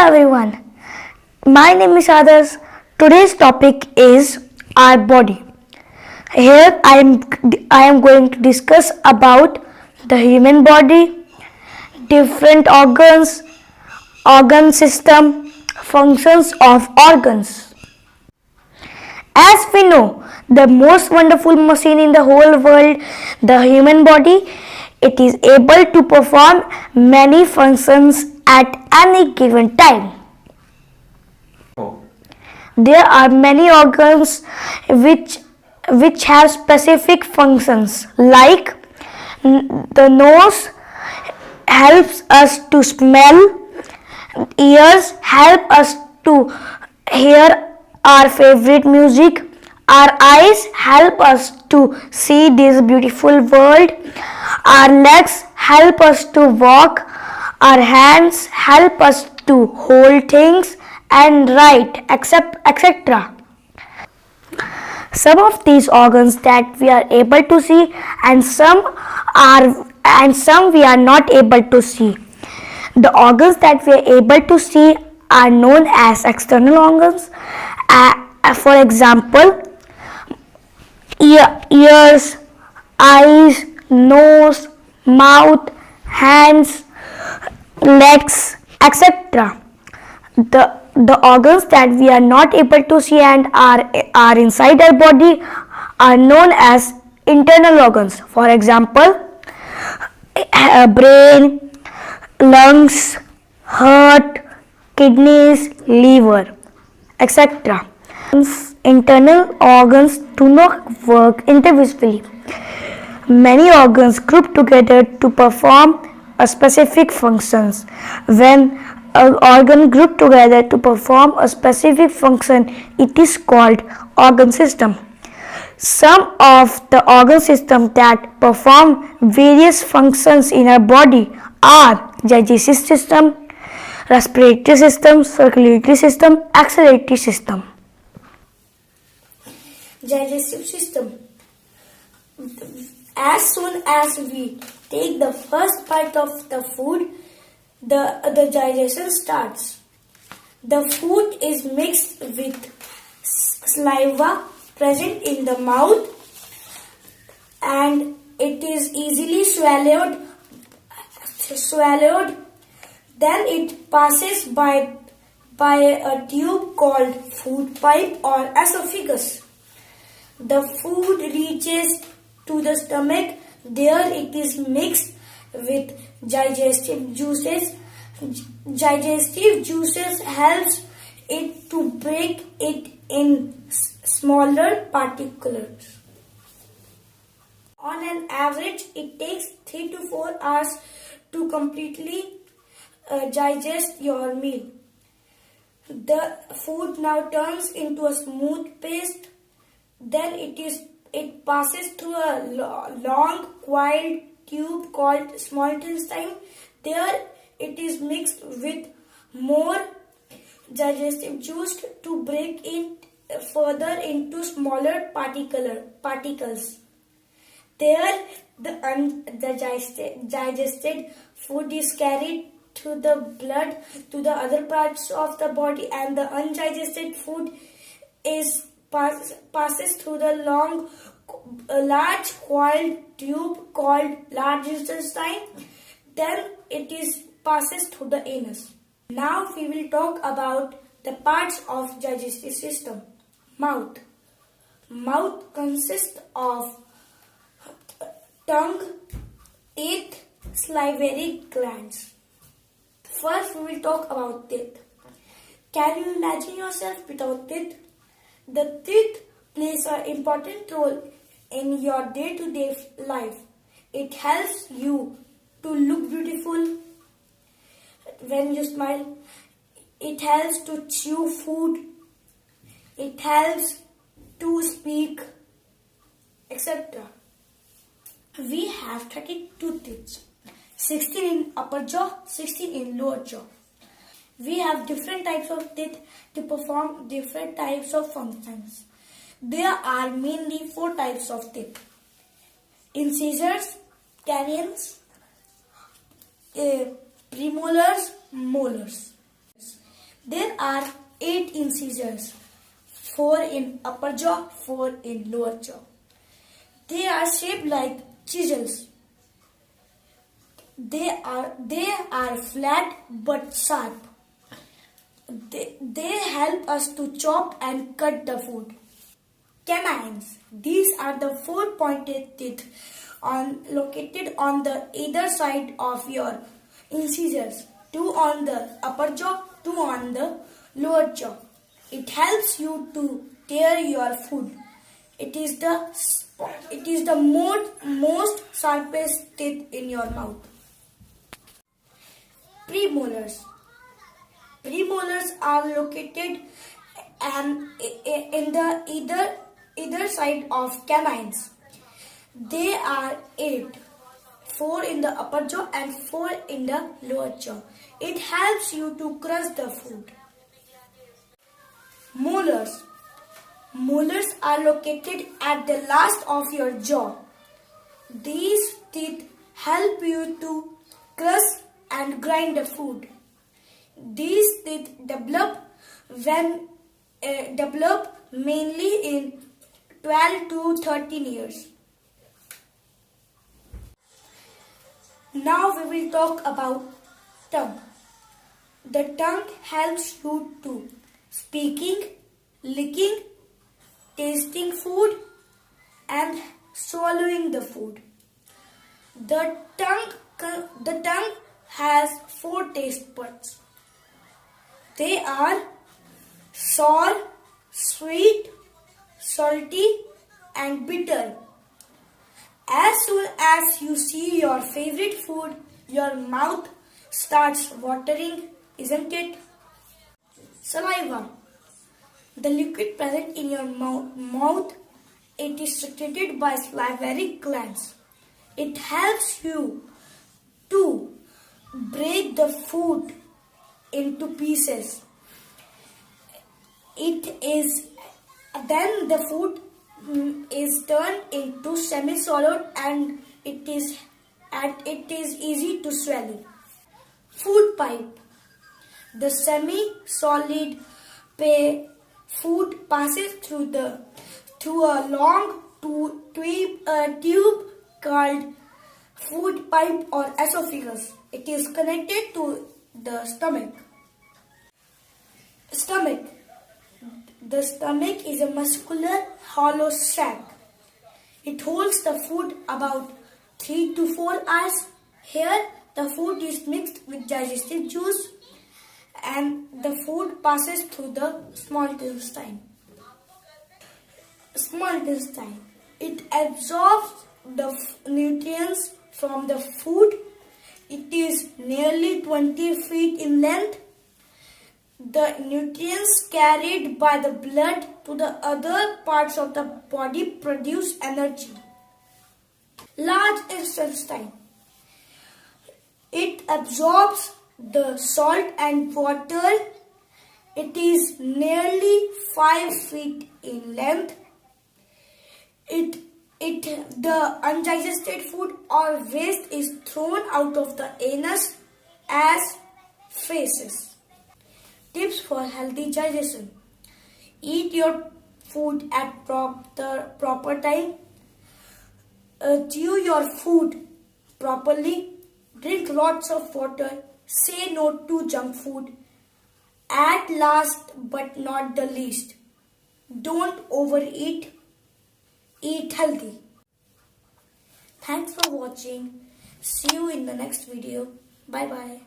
everyone, my name is Adarsh. Today's topic is our body. Here I am going to discuss about the human body, different organs, organ system, functions of organs. As we know, the most wonderful machine in the whole world, the human body, it is able to perform many functions at any given time. There are many organs which have specific functions, like the nose helps us to smell, ears help us to hear our favorite music, our eyes help us to see this beautiful world, our legs help us to walk, our hands help us to hold things and write, etc. Some of these organs that we are able to see and some we are not able to see. The organs that we are able to see are known as external organs. For example, ears, eyes, nose, mouth, hands, legs, etc. The organs that we are not able to see and are inside our body are known as internal organs. For example, brain, lungs, heart, kidneys, liver, etc. Internal organs do not work individually. Many organs group together to perform a specific functions. When an organ group together to perform a specific function, it is called organ system. Some of the organ systems that perform various functions in our body are digestive system, respiratory system, circulatory system, excretory system. Digestive system. As soon as we take the first bite of the food, the digestion starts. The food is mixed with saliva present in the mouth and it is easily swallowed. Then it passes by a tube called food pipe or esophagus. The food reaches to the stomach. There it is mixed with digestive juices. Digestive juices helps it to break it in smaller particles. On an average, it takes 3 to 4 hours to completely digest your meal. The food now turns into a smooth paste. Then it passes through a long coiled tube called small intestine. There it is mixed with more digestive juice to break it further into smaller particles. There the digested food is carried through the blood to the other parts of the body, and the undigested food is passes through the large coiled tube called large intestine. Then it is passes through the anus. Now we will talk about the parts of digestive system. Mouth. Mouth consists of tongue, teeth, salivary glands. First we will talk about teeth. Can you imagine yourself without teeth? The teeth plays an important role in your day-to-day life. It helps you to look beautiful when you smile. It helps to chew food. It helps to speak, etc. We have 32 teeth, 16 in upper jaw, 16 in lower jaw. We have different types of teeth to perform different types of functions. There are mainly 4 types of teeth: incisors, canines, premolars, molars. There are 8 incisors, 4 in upper jaw, 4 in lower jaw. They are shaped like chisels. They are flat but sharp. They help us to chop and cut the food. Canines. These are the 4 pointed teeth located on the either side of your incisors. 2 on the upper jaw, 2 on the lower jaw. It helps you to tear your food. It is the most sharpest teeth in your mouth. Premolars. Premolars are located in the either side of canines. They are 8, 4 in the upper jaw and 4 in the lower jaw. It helps you to crush the food. Molars. Molars are located at the last of your jaw. These teeth help you to crush and grind the food. These teeth develop mainly in 12 to 13 years. Now we will talk about tongue. The tongue helps you to speaking, licking, tasting food and swallowing the food. The tongue has 4 taste buds. They are sour, sweet, salty and bitter. As soon as you see your favorite food, your mouth starts watering, isn't it? Saliva. The liquid present in your mouth, it is secreted by salivary glands. It helps you to break the food into pieces. Then the food is turned into semi-solid and it is easy to swallow. Food pipe. The semi-solid food passes through a long tube called food pipe or esophagus. It is connected to the stomach. Stomach. The stomach is a muscular hollow sac. It holds the food about 3 to 4 hours. Here, the food is mixed with digestive juice and the food passes through the small intestine. Small intestine. It absorbs the nutrients from the food. It is nearly 20 feet in length. The nutrients carried by the blood to the other parts of the body produce energy. Large intestine. It absorbs the salt and water. It is nearly 5 feet in length. The undigested food or waste is thrown out of the anus as feces. Tips for healthy digestion. Eat your food at proper time. Chew your food properly. Drink lots of water. Say no to junk food. At last but not the least, don't overeat. Eat healthy. Thanks for watching. See you in the next video. Bye bye.